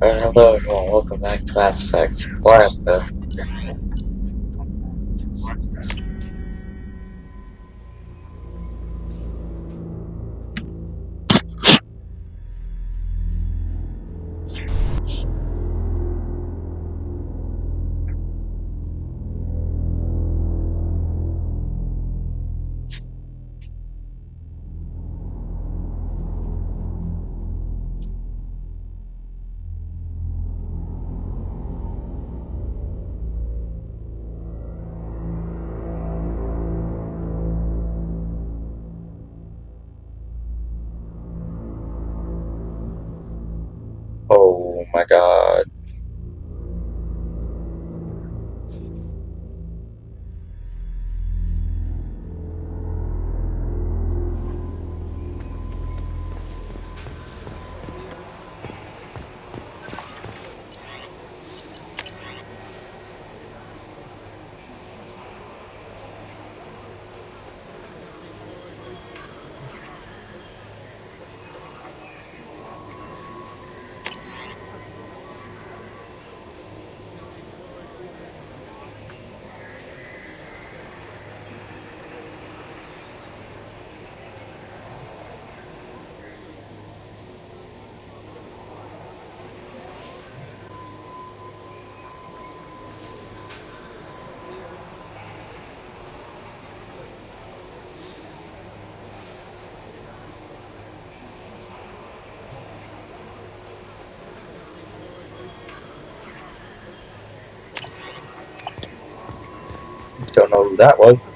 Hello everyone, welcome back to Mass Effect. What the? Oh my god. Don't know who that was.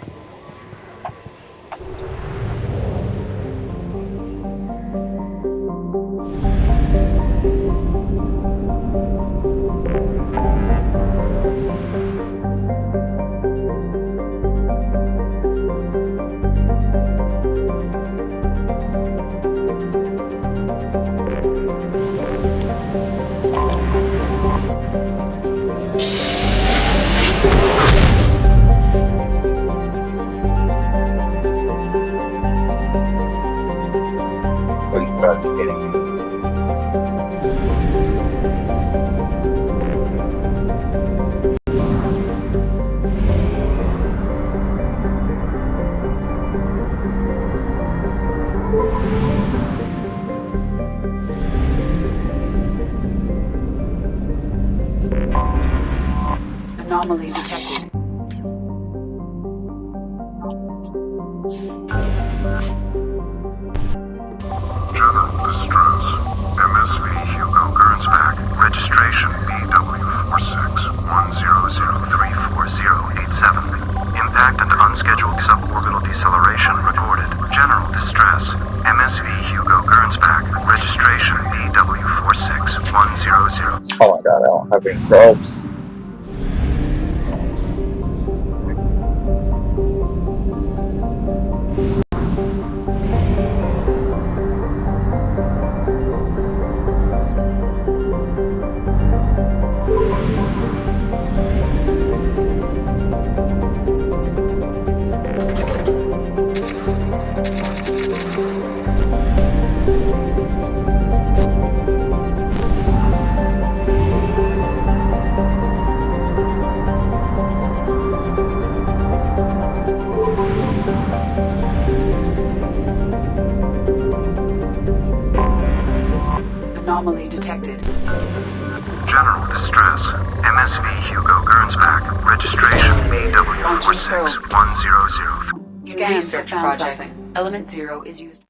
Oh, you gotta be kidding me. Anomaly detected. General distress. MSV Hugo Gernsback. Registration BW4610034087. Impact and unscheduled suborbital deceleration recorded. General distress. MSV Hugo Gernsback. Registration BW46100. Oh my god, I don't have any probes. Anomaly detected. General distress. MSV Hugo Gernsback. Registration BW46100. In research projects, Element Zero is used.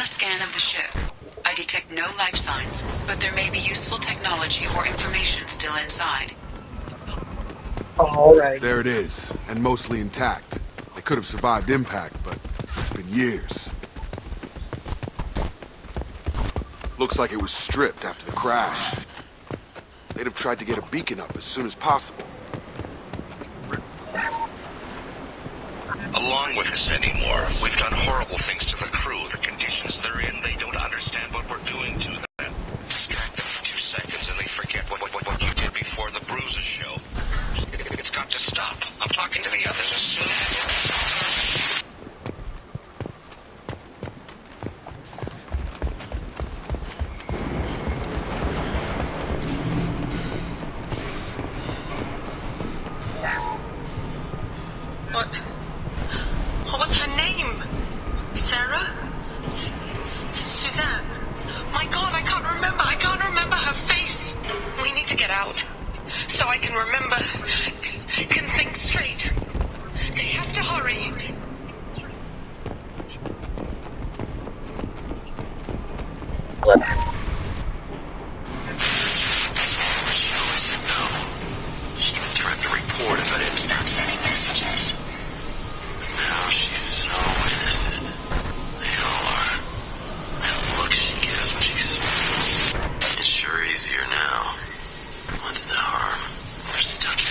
a scan of the ship. I detect no life signs, but there may be useful technology or information still inside. Alright. There it is, and mostly intact. It could have survived impact, but it's been years. Looks like it was stripped after the crash. They'd have tried to get a beacon up as soon as possible. Along with this anymore, we've done horrible things to the crew. The conditions they're in, they don't understand what we're doing to them. Distract them for 2 seconds and they forget what you did before the bruises show. It's got to stop. I'm talking to the others as soon as... What was her name? Sarah? Suzanne? My God, I can't remember. I can't remember her face. We need to get out. So I can remember. Can think straight. They have to hurry. She threatened to report if I didn't stop sending messages. Now she's so innocent. They all are. That look she gives when she smiles. It's sure easier now. What's the harm? We're stuck here.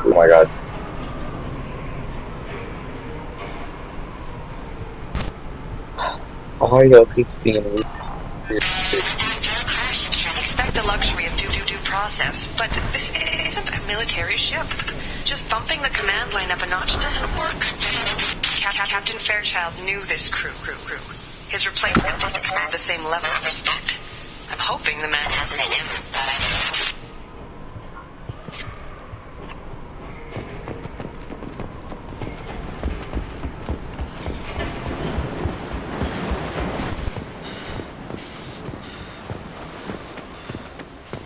Oh my god. Why y'all keep being weird? After a crash, you can't expect the luxury of due process, but this isn't a military ship. Just bumping the command line up a notch doesn't work. Captain Fairchild knew this crew. His replacement doesn't command the same level of respect. I'm hoping the man has it in him, but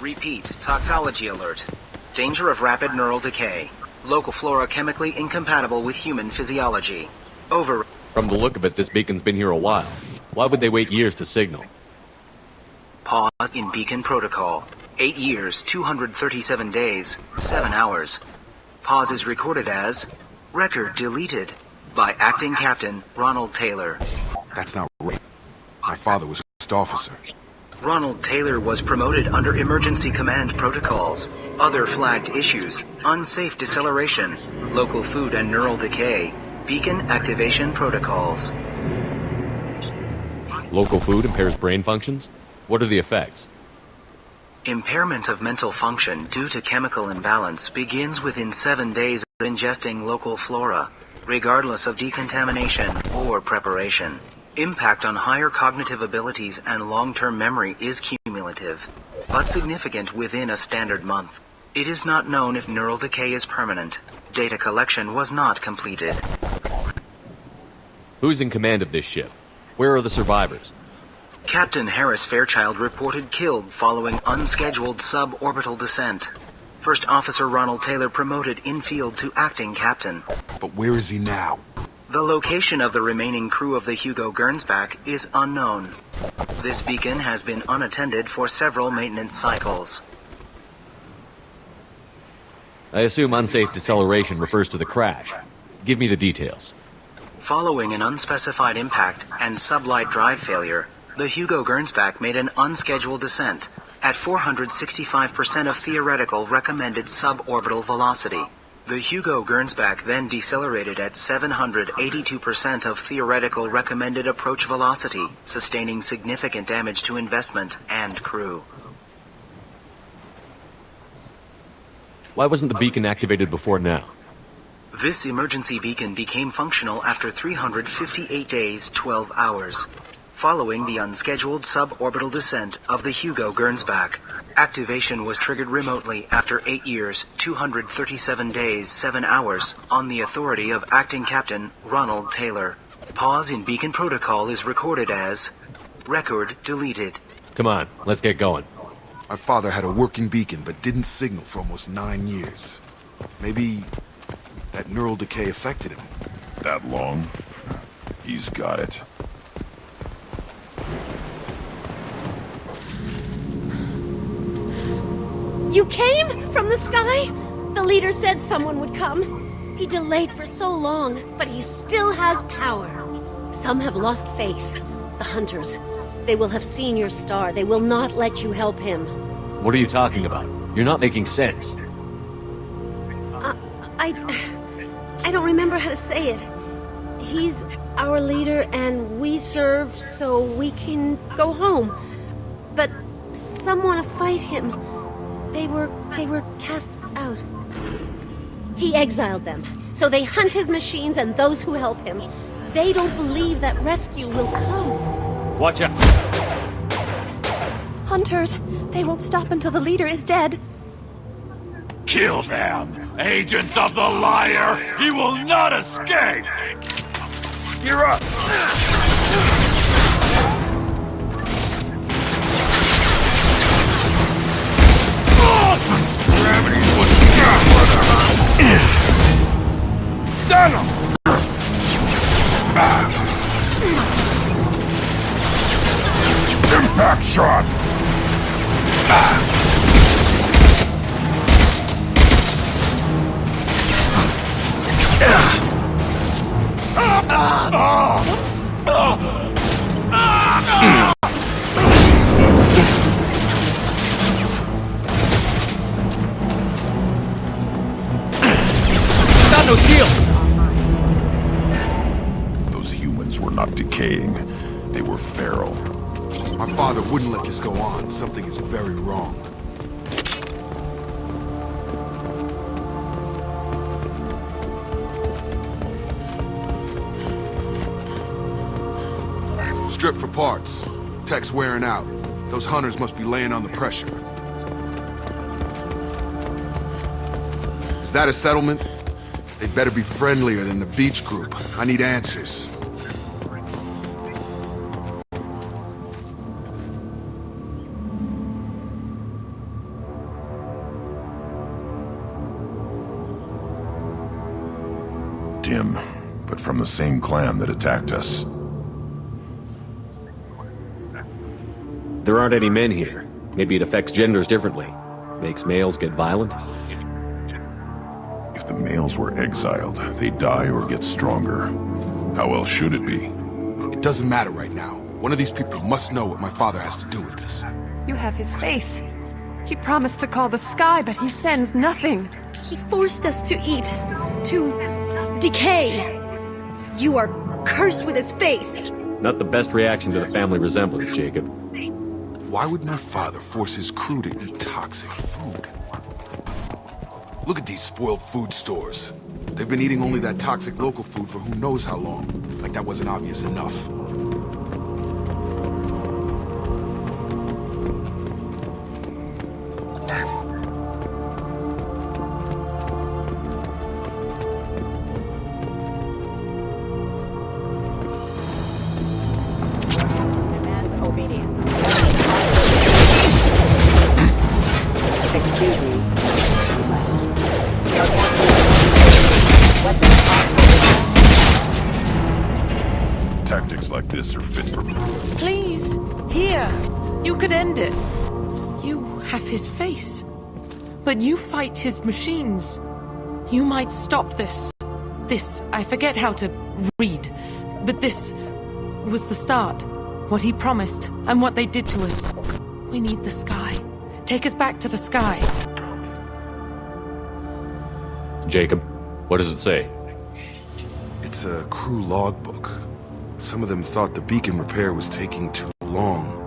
Repeat, toxology alert. Danger of rapid neural decay. Local flora chemically incompatible with human physiology. Over. From the look of it, this beacon's been here a while. Why would they wait years to signal? Pause in beacon protocol. 8 years, 237 days, 7 hours. Pause is recorded as record deleted by acting captain Ronald Taylor. That's not right. My father was first officer. Ronald Taylor was promoted under emergency command protocols. Other flagged issues: unsafe deceleration, local food and neural decay, beacon activation protocols. Local food impairs brain functions? What are the effects? Impairment of mental function due to chemical imbalance begins within 7 days of ingesting local flora, regardless of decontamination or preparation. Impact on higher cognitive abilities and long-term memory is cumulative, but significant within a standard month. It is not known if neural decay is permanent. Data collection was not completed. Who's in command of this ship? Where are the survivors? Captain Harris Fairchild reported killed following unscheduled suborbital descent. First Officer Ronald Taylor promoted in-field to acting captain. But where is he now? The location of the remaining crew of the Hugo Gernsback is unknown. This beacon has been unattended for several maintenance cycles. I assume unsafe deceleration refers to the crash. Give me the details. Following an unspecified impact and sublight drive failure, the Hugo Gernsback made an unscheduled descent, at 465% of theoretical recommended suborbital velocity. The Hugo Gernsback then decelerated at 782% of theoretical recommended approach velocity, sustaining significant damage to investment and crew. Why wasn't the beacon activated before now? This emergency beacon became functional after 358 days, 12 hours, following the unscheduled suborbital descent of the Hugo Gernsback. Activation was triggered remotely after 8 years, 237 days, 7 hours, on the authority of Acting Captain Ronald Taylor. Pause in beacon protocol is recorded as record deleted. Come on, let's get going. My father had a working beacon, but didn't signal for almost 9 years. Maybe that neural decay affected him. That long? He's got it. You came from the sky? The leader said someone would come. He delayed for so long, but he still has power. Some have lost faith. The hunters. They will have seen your star. They will not let you help him. What are you talking about? You're not making sense. I don't remember how to say it. He's our leader and we serve so we can go home. But some want to fight him. They were cast out. He exiled them, so they hunt his machines and those who help him. They don't believe that rescue will come. Watch out! Hunters, they won't stop until the leader is dead. Kill them! Agents of the liar! He will not escape! You're up! Gravity's what's Stun him! Impact shot! Got no shield! Those humans were not decaying. They were feral. My father wouldn't let this go on. Something is very wrong. Strip for parts. Tech's wearing out. Those hunters must be laying on the pressure. Is that a settlement? They'd better be friendlier than the beach group. I need answers. Tim, but from the same clan that attacked us. There aren't any men here. Maybe it affects genders differently. Makes males get violent? If the males were exiled, they die or get stronger. How else should it be? It doesn't matter right now. One of these people must know what my father has to do with this. You have his face. He promised to call the sky, but he sends nothing. He forced us to eat, to decay. You are cursed with his face. Not the best reaction to the family resemblance, Jacob. Why would my father force his crew to eat toxic food? Look at these spoiled food stores. They've been eating only that toxic local food for who knows how long. Like that wasn't obvious enough. Tactics like this are fit for me. Please, here. You could end it. You have his face. But you fight his machines. You might stop this. This, I forget how to read. But this was the start. What he promised, and what they did to us. We need the sky. Take us back to the sky. Jacob, what does it say? It's a crew logbook. Some of them thought the beacon repair was taking too long.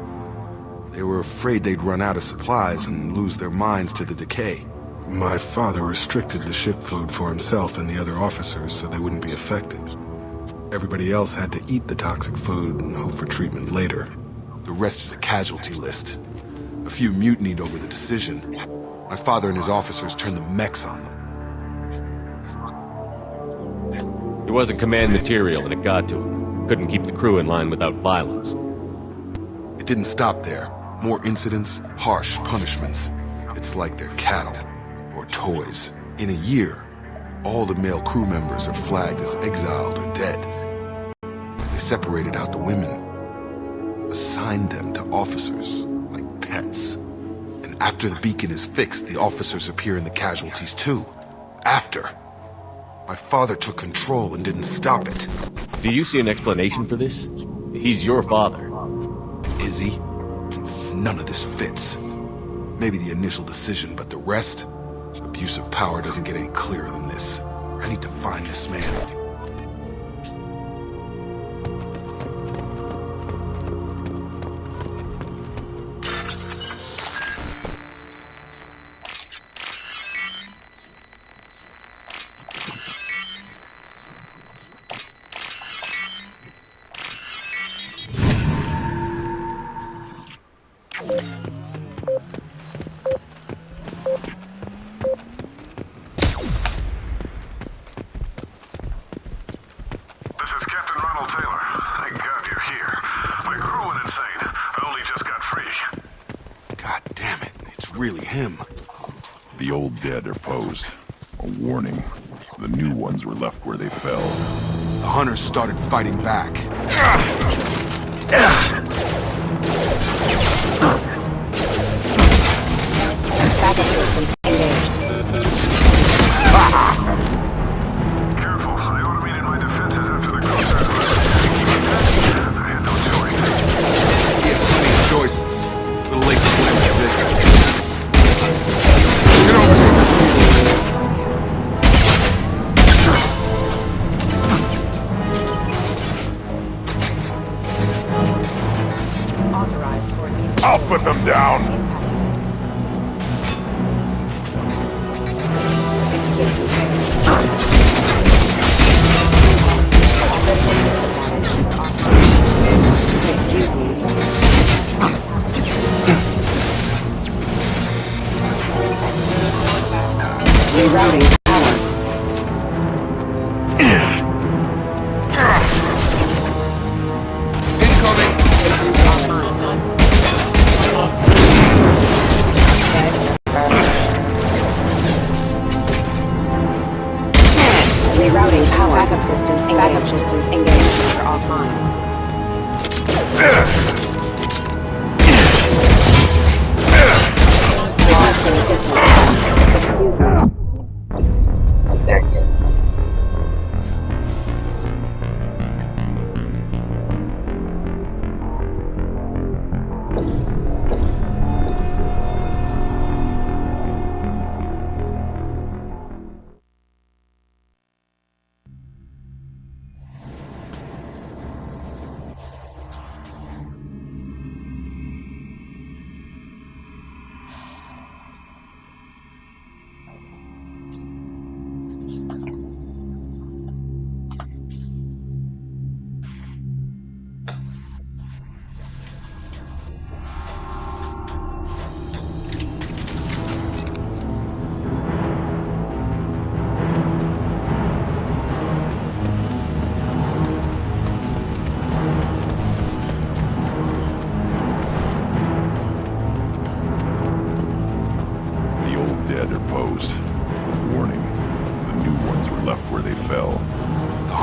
They were afraid they'd run out of supplies and lose their minds to the decay. My father restricted the ship food for himself and the other officers so they wouldn't be affected. Everybody else had to eat the toxic food and hope for treatment later. The rest is a casualty list. A few mutinied over the decision. My father and his officers turned the mechs on them. It wasn't command material and it got to him. Couldn't keep the crew in line without violence. It didn't stop there. More incidents, harsh punishments. It's like they're cattle. Or toys. In a year, all the male crew members are flagged as exiled or dead. They separated out the women. Assigned them to officers, like pets. And after the beacon is fixed, the officers appear in the casualties too. After. My father took control and didn't stop it. Do you see an explanation for this? He's your father. Is he? None of this fits. Maybe the initial decision, but the rest? Abuse of power doesn't get any clearer than this. I need to find this man. This is Captain Ronald Taylor. Thank God you're here. My crew went insane. I only just got free. God damn it, it's really him. The old dead are posed. A warning. The new ones were left where they fell. The hunters started fighting back. Careful, I automated my defenses after the crew started running. I had no choice. He had plenty of choices. The late Get over here. I'll put them down! Excuse me. Rerouting power. Rerouting power. Backup systems engaged. Are offline. Lost in system. Thank you.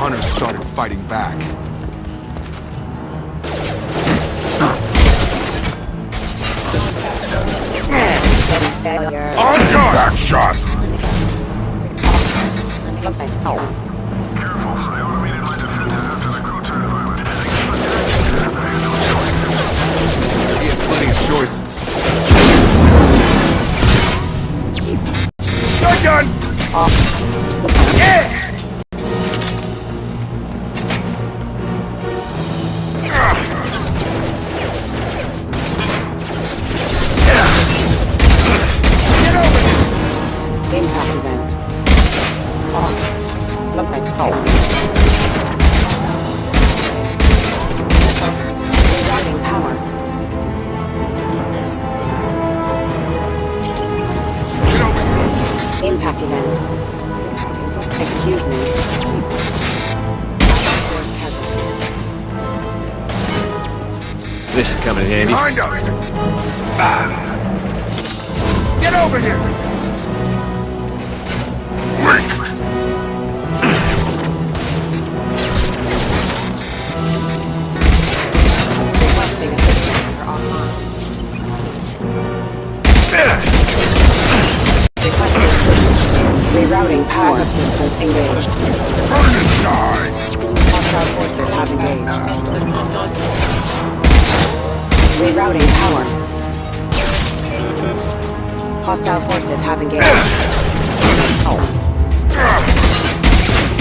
hunters started fighting back. On guard! Back shot! Careful, I automated my defenses after the crew turned violent. He had plenty of choices. Shotgun! This should come in handy. Behind us! Get over here! Requesting assistance for online. Requesting assistance. Rerouting power. Backup systems engaged. Hostile forces have engaged. Rerouting power. Hostile forces have engaged.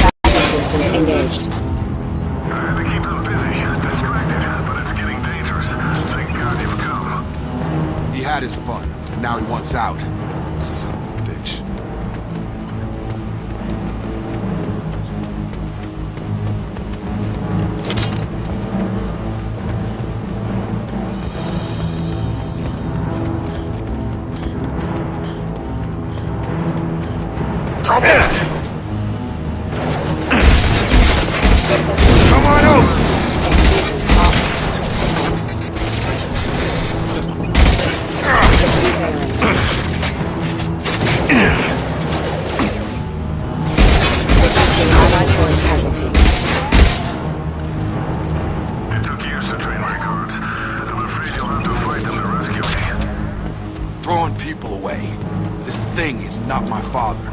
Backup systems engaged. They keep them busy, distracted, but it's getting dangerous. Thank God you've come. He had his fun, and now he wants out. Son of a bitch. Come on over! Requesting allied force casualty. It took years to train recruits. I'm afraid you'll have to fight them to rescue me. Throwing people away. This thing is not my father.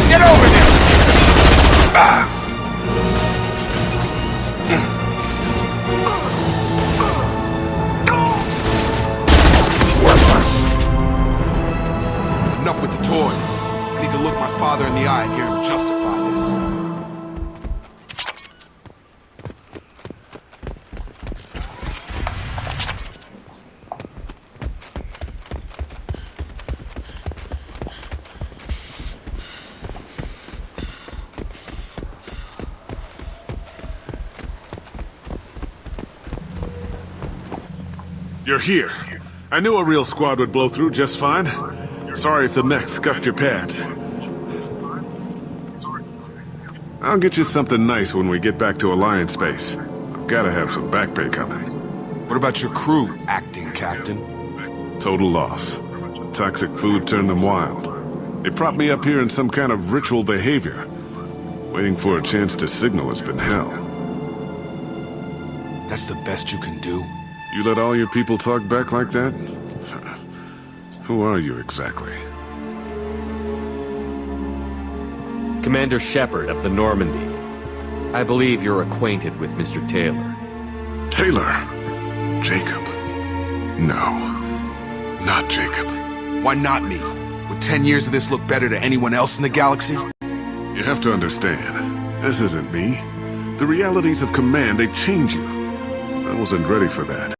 Get over there! Worthless! Enough with the toys. I need to look my father in the eye and hear him justify this. You're here. I knew a real squad would blow through just fine. Sorry if the mech scuffed your pants. I'll get you something nice when we get back to Alliance Space. I've gotta have some back pay coming. What about your crew, acting captain? Total loss. Toxic food turned them wild. They propped me up here in some kind of ritual behavior. Waiting for a chance to signal has been hell. That's the best you can do? You let all your people talk back like that? Who are you exactly? Commander Shepard of the Normandy. I believe you're acquainted with Mr. Taylor. Taylor? Jacob? No. Not Jacob. Why not me? Would 10 years of this look better to anyone else in the galaxy? You have to understand, this isn't me. The realities of command, they change you. I wasn't ready for that.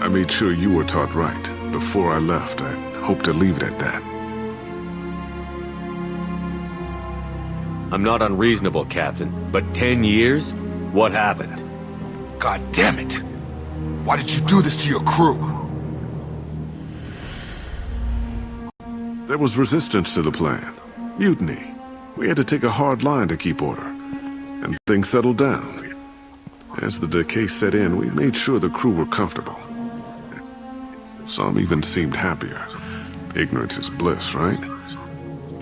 I made sure you were taught right. Before I left, I hoped to leave it at that. I'm not unreasonable, Captain, but 10 years? What happened? God damn it! Why did you do this to your crew? There was resistance to the plan. Mutiny. We had to take a hard line to keep order. And things settled down. As the decay set in, we made sure the crew were comfortable. Some even seemed happier. Ignorance is bliss, right?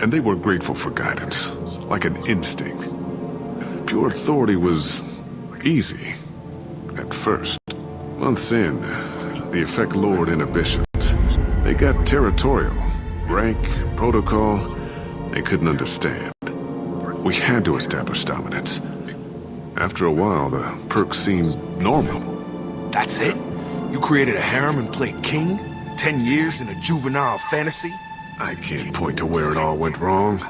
And they were grateful for guidance, like an instinct. Pure authority was easy, at first. Months in, the effect lowered inhibitions. They got territorial. Rank, protocol, They couldn't understand. We had to establish dominance. After a while, the perks seemed normal. That's it? You created a harem and played king? 10 years in a juvenile fantasy? I can't point to where it all went wrong.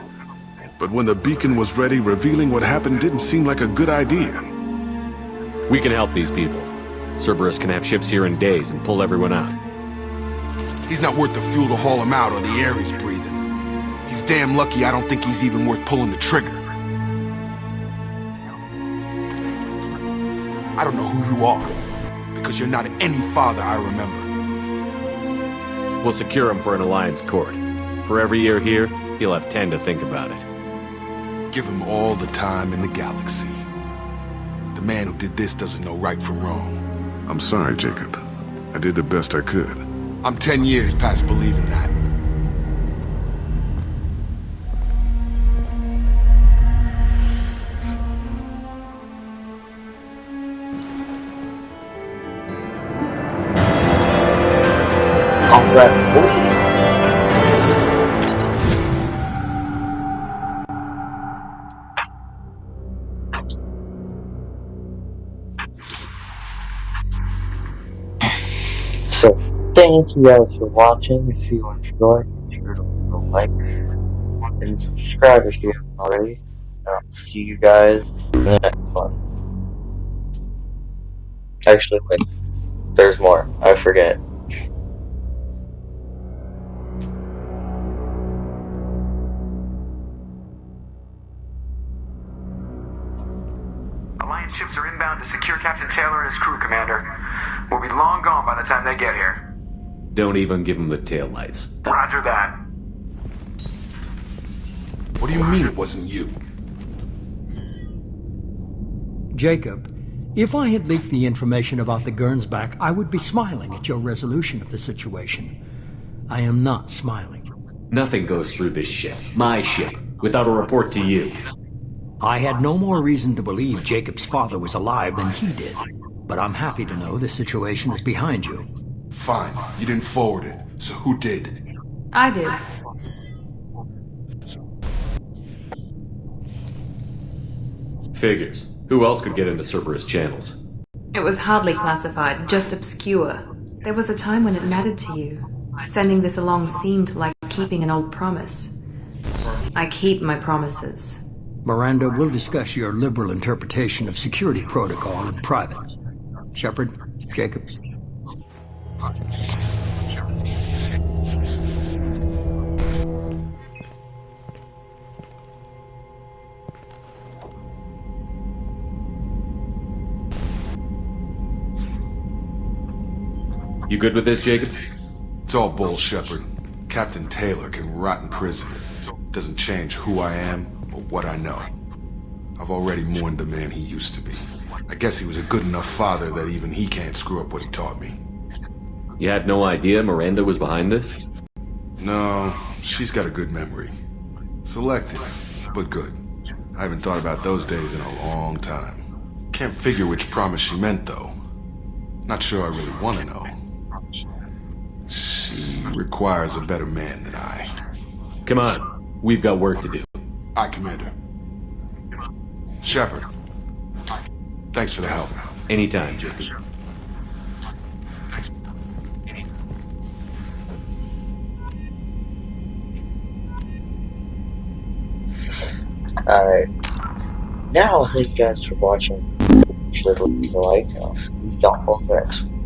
But when the beacon was ready, revealing what happened didn't seem like a good idea. We can help these people. Cerberus can have ships here in days and pull everyone out. He's not worth the fuel to haul him out or the air he's breathing. He's damn lucky I don't think he's even worth pulling the trigger. I don't know who you are, because you're not any father I remember. We'll secure him for an Alliance court. For every year here, he'll have 10 to think about it. Give him all the time in the galaxy. The man who did this doesn't know right from wrong. I'm sorry, Jacob. I did the best I could. I'm 10 years past believing that. So, thank you guys for watching. If you enjoyed, be sure to leave a like and subscribe if you haven't already. I'll see you guys in the next one. Actually, wait. There's more. I forget. Alliance ships are inbound to secure Captain Taylor and his crew, Commander. We'll be long gone by the time they get here. Don't even give him the taillights. Roger that. What do you mean it wasn't you? Jacob, if I had leaked the information about the Gernsback, I would be smiling at your resolution of the situation. I am not smiling. Nothing goes through this ship, my ship, without a report to you. I had no more reason to believe Jacob's father was alive than he did. But I'm happy to know the situation is behind you. Fine. You didn't forward it. So who did? I did. Figures. Who else could get into Cerberus channels? It was hardly classified, just obscure. There was a time when it mattered to you. Sending this along seemed like keeping an old promise. I keep my promises. Miranda, we'll discuss your liberal interpretation of security protocol in private. Shepard, Jacob. You good with this, Jacob? It's all bull, Shepard. Captain Taylor can rot in prison. Doesn't change who I am or what I know. I've already mourned the man he used to be. I guess he was a good enough father that even he can't screw up what he taught me. You had no idea Miranda was behind this? No, she's got a good memory. Selective, but good. I haven't thought about those days in a long time. Can't figure which promise she meant, though. Not sure I really want to know. She requires a better man than I. Come on, we've got work to do. Aye, Commander. Shepard. Thanks for the help. Anytime, Jacob. Alright. Now, thank you guys for watching. Be sure to leave a like, and I'll see y'all for the next one.